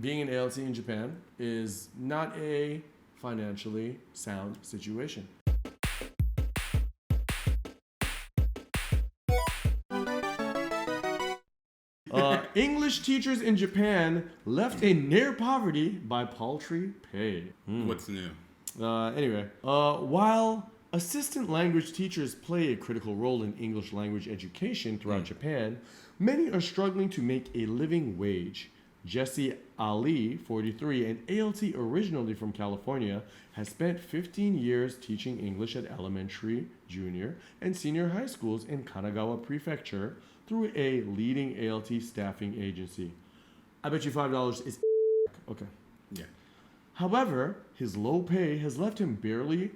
being an ALT in Japan is not a financially sound situation. English teachers in Japan left in near poverty by paltry pay. What's new? Anyway, while assistant language teachers play a critical role in English language education throughout Japan, many are struggling to make a living wage. Jesse Ali, 43, an ALT originally from California, has spent 15 years teaching English at elementary, junior, and senior high schools in Kanagawa Prefecture through a leading ALT staffing agency. I bet you $5 is okay. Yeah. However, his low pay has left him barely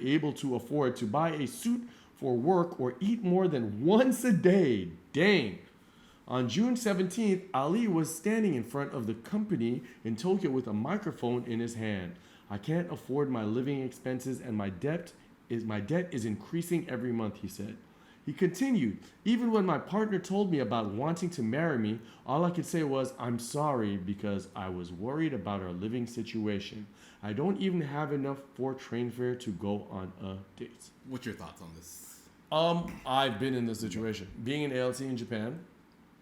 able to afford to buy a suit for work or eat more than once a day. Dang. On June 17th, Ali was standing in front of the company in Tokyo with a microphone in his hand. I can't afford my living expenses and my debt is increasing every month, he said. He continued, even when my partner told me about wanting to marry me, all I could say was, I'm sorry because I was worried about our living situation. I don't even have enough for train fare to go on a date. What's your thoughts on this? I've been in this situation. Being an ALT in Japan,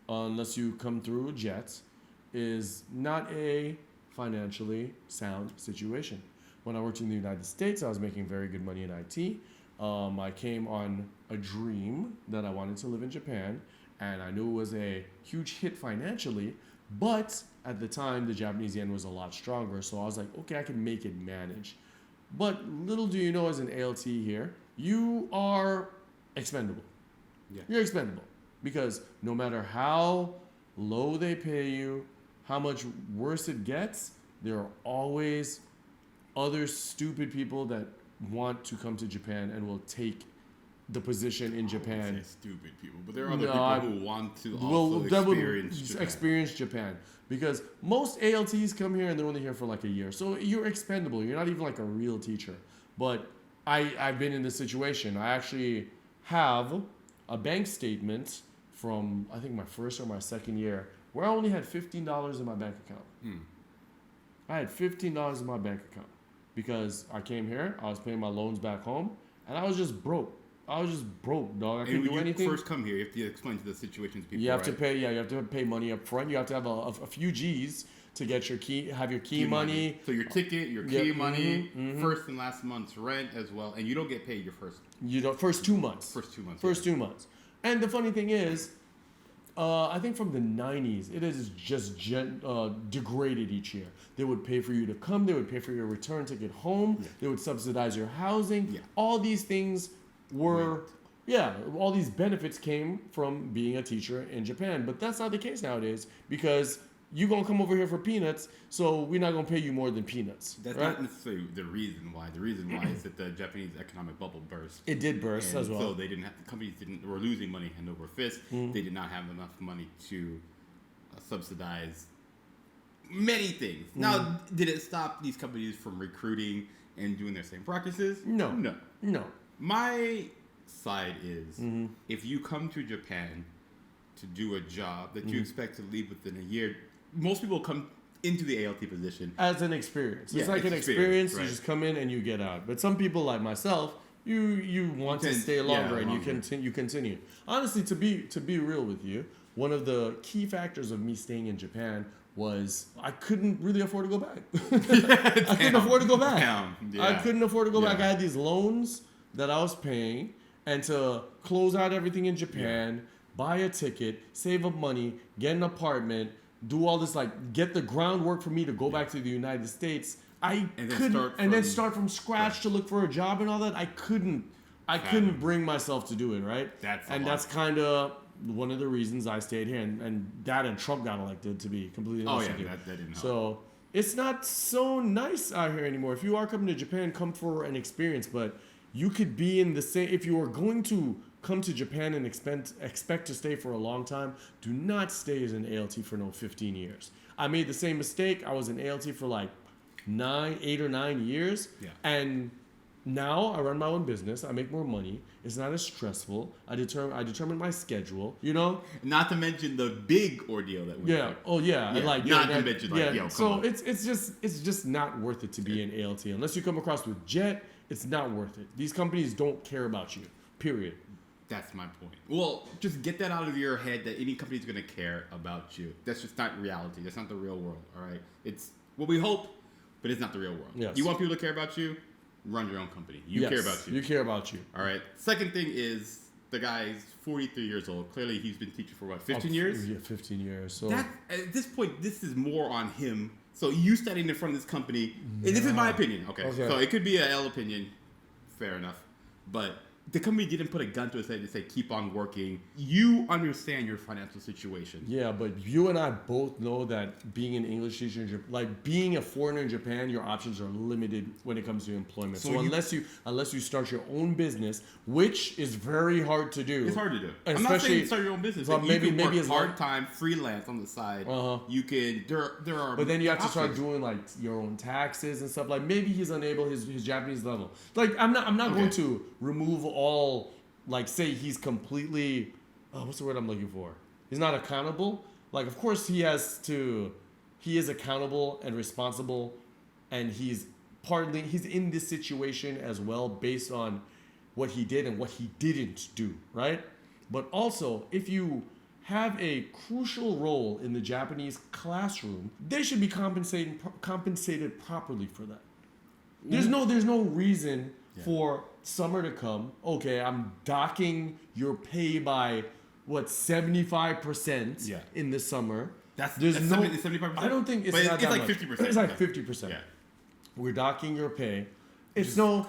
unless you come through jets, is not a financially sound situation. When I worked in the United States, I was making very good money in IT. I came on a dream that I wanted to live in Japan, and I knew it was a huge hit financially, but at the time, the Japanese yen was a lot stronger, so I was like, okay, I can make it manage. But little do you know, as an ALT here, you are expendable. Yeah. You're expendable, because no matter how low they pay you, how much worse it gets, there are always other stupid people that want to come to Japan and will take the position in Japan. I would say stupid people, but there are other people who want to also experience Japan. Because most ALTs come here and they're only here for like a year. So you're expendable. You're not even like a real teacher. But I've been in this situation. I actually have a bank statement from, I think, my first or my second year where I only had $15 in my bank account. I had $15 in my bank account. Because I came here, I was paying my loans back home, and I was just broke. I was just broke, dog. I couldn't do anything. When you first come here, you have to explain to the situation to people. You have to pay. Yeah, you have to pay money up front. You have to have a few G's to get your key. Have your key money. So your ticket, your key money, first and last month's rent as well, and you don't get paid your first. You don't first 2 months. First 2 months. And the funny thing is, I think from the 90s, it is just degraded each year. They would pay for you to come. They would pay for your return ticket home. Yeah. They would subsidize your housing. Yeah. All these things were, all these benefits came from being a teacher in Japan. But that's not the case nowadays because you're going to come over here for peanuts, so we're not going to pay you more than peanuts. That's not necessarily the reason why. The reason why is that the Japanese economic bubble burst. It did burst as well. So they didn't have, companies were losing money hand over fist. They did not have enough money to subsidize many things. Now, did it stop these companies from recruiting and doing their same practices? No. My side is, if you come to Japan to do a job that you expect to leave within a year, most people come into the ALT position as an experience. It's like an experience. Right. You just come in and you get out. But some people like myself, you want to stay longer and you continue. Honestly, to be real with you, one of the key factors of me staying in Japan was I couldn't really afford to go back. I couldn't afford to go back. I couldn't afford to go back. I had these loans that I was paying, and to close out everything in Japan, buy a ticket, save up money, get an apartment, do all this, like, get the groundwork for me to go back to the United States. Then start from scratch to look for a job and all that. I couldn't bring myself to do it, right? That's kind of one of the reasons I stayed here, and that and Trump got elected, to be completely honest with you. That didn't help. So it's not so nice out here anymore. If you are coming to Japan, come for an experience, but you could be in the same. If you are going to come to Japan and expect to stay for a long time, do not stay as an ALT for 15 years. I made the same mistake. I was an ALT for like 8 or 9 years, and Now I run my own business. I make more money. It's not as stressful. I determine my schedule. You know. Not to mention the big ordeal that we. Yeah. Oh yeah. Yeah. Like not to mention like yo. So on. it's just not worth it to be an ALT unless you come across with Jet. It's not worth it. These companies don't care about you. Period. That's my point. Well, just get that out of your head that any company is going to care about you. That's just not reality. That's not the real world. All right. It's what we hope, but it's not the real world. Yes. You want people to care about you? Run your own company. You care about you. You care about you. All right. Second thing is the guy's 43 years old. Clearly, he's been teaching for what, 15 years? Yeah, 15 years. So that, at this point, this is more on him. So you standing in front of this company, and this is my opinion. Okay. So it could be an L opinion. Fair enough. But the company didn't put a gun to his head and say, keep on working. You understand your financial situation. Yeah, but you and I both know that being an English teacher, like being a foreigner in Japan, your options are limited when it comes to employment. So unless you start your own business, which is very hard to do. It's hard to do. I'm not saying start your own business. But maybe it's part-time, freelance on the side. You can, there are. But then you have to start doing like your own taxes and stuff. Like maybe he's unable, his Japanese level. Like I'm not going to remove all, like say he's completely, what's the word I'm looking for? He's not accountable. Like of course he is accountable and responsible, and he's in this situation as well based on what he did and what he didn't do, right? But also if you have a crucial role in the Japanese classroom, they should be compensated properly for that. There's no reason for summer to come. Okay, I'm docking your pay by what 75% in the summer. That's 75%. I don't think it's like much. 50%. It's like 50%. Yeah. We're docking your pay. It's no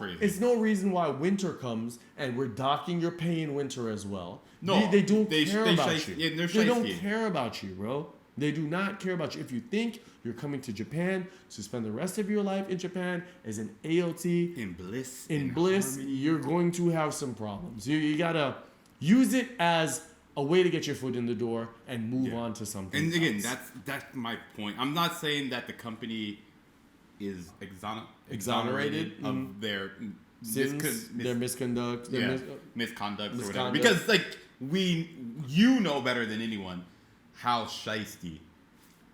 reason why winter comes and we're docking your pay in winter as well. No, they don't care about you. Yeah, they don't care about you, bro. They do not care about you. If you think you're coming to Japan to spend the rest of your life in Japan as an ALT in bliss, harmony, you're going to have some problems. You gotta use it as a way to get your foot in the door and move on to something. And again, that's my point. I'm not saying that the company is exonerated of their sins, their misconduct, misconduct or whatever. Because you know better than anyone how shiesty.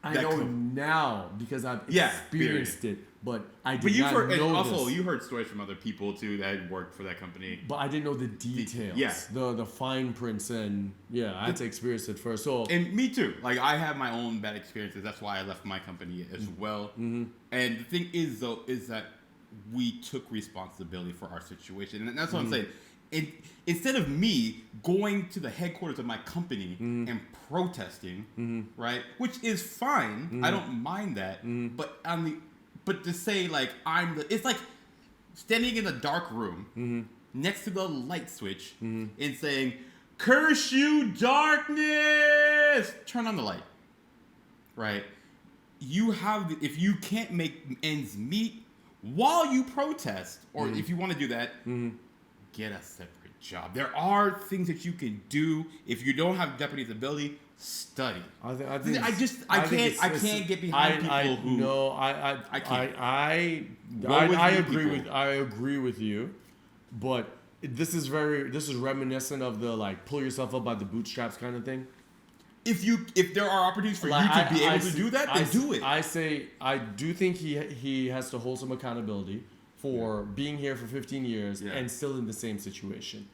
I know now because I've experienced it, but I did not know this. Also, you heard stories from other people too that had worked for that company. But I didn't know the details. The fine prints, and I had to experience it first. So and me too. Like I have my own bad experiences. That's why I left my company as well. Mm-hmm. And the thing is that we took responsibility for our situation, and that's what I'm saying. Instead of me going to the headquarters of my company and protesting, right, which is fine, I don't mind that. But to say like it's like standing in a dark room next to the light switch and saying, "Curse you, darkness! Turn on the light." Right? If you can't make ends meet while you protest, or if you want to do that. Get a separate job. There are things that you can do if you don't have Japanese ability. Study. I can't get behind people who. No, I can't. I agree with you, but this is reminiscent of the like pull yourself up by the bootstraps kind of thing. If there are opportunities for you to be able to do that, then do it. I do think he has to hold some accountability for being here for 15 years and still in the same situation.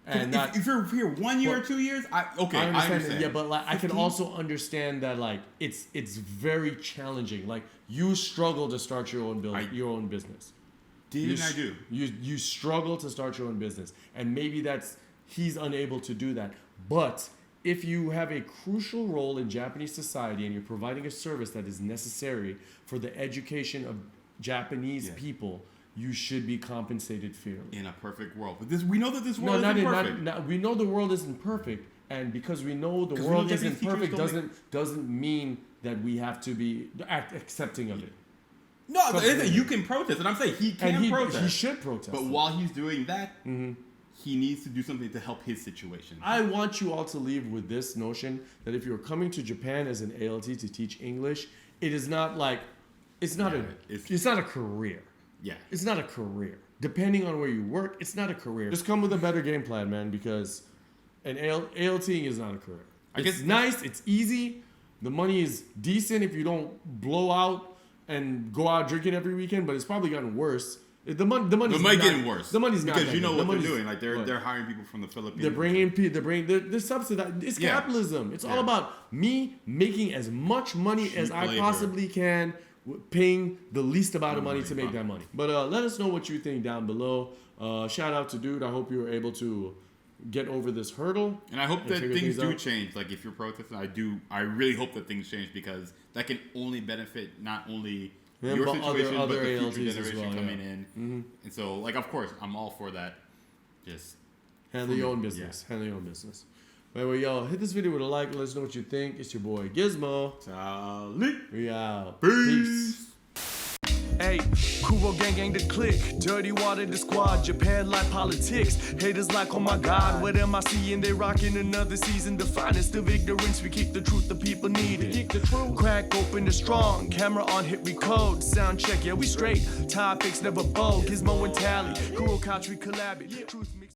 And if you're here 1 year or 2 years, I understand. Yeah, but like 15? I can also understand that like it's very challenging. Like you struggle to start your own business. I do. You struggle to start your own business, and maybe he's unable to do that. But if you have a crucial role in Japanese society and you're providing a service that is necessary for the education of Japanese people, you should be compensated fairly. In a perfect world. But we know that this world isn't perfect. We know the world isn't perfect, and because we know the world isn't perfect doesn't mean that we have to be accepting of it. No, you can protest, and I'm saying he can protest. He should protest. But while he's doing that, he needs to do something to help his situation. I want you all to leave with this notion that if you're coming to Japan as an ALT to teach English, it is not like it's not a career. Yeah. It's not a career. depending on where you work, it's not a career. Just come with a better game plan, man, because an ALTing is not a career. It's nice, it's easy, the money is decent if you don't blow out and go out drinking every weekend, but it's probably gotten worse. The money's getting worse. The money's not because you know good. what they're doing. Like they're hiring people from the Philippines. They're subsidized. It's capitalism. It's all about me making as much money as I possibly can, paying the least amount of money to make that money. But let us know what you think down below. Shout out to Dude. I hope you were able to get over this hurdle. And I hope that things do change. Like if you're protesting, I really hope that things change, because that can only benefit not only your situation, but the future generation coming in. Mm-hmm. And so, like, of course, I'm all for that. Just handle your own business. Handle your own business. Anyway, y'all, hit this video with a like. Let us know what you think. It's your boy Gizmo. Charlie. We out. Peace. Hey, Kuro gang the click, dirty water the squad, Japan like politics, haters like oh my god, what am I seeing? They rocking another season, the finest of ignorance, we keep the truth the people need it. Keep the truth. Crack open the strong, camera on hit record, sound check, yeah we straight, topics never bold, Gizmo and Tally, Kuro Kouch we collab it, truth mix.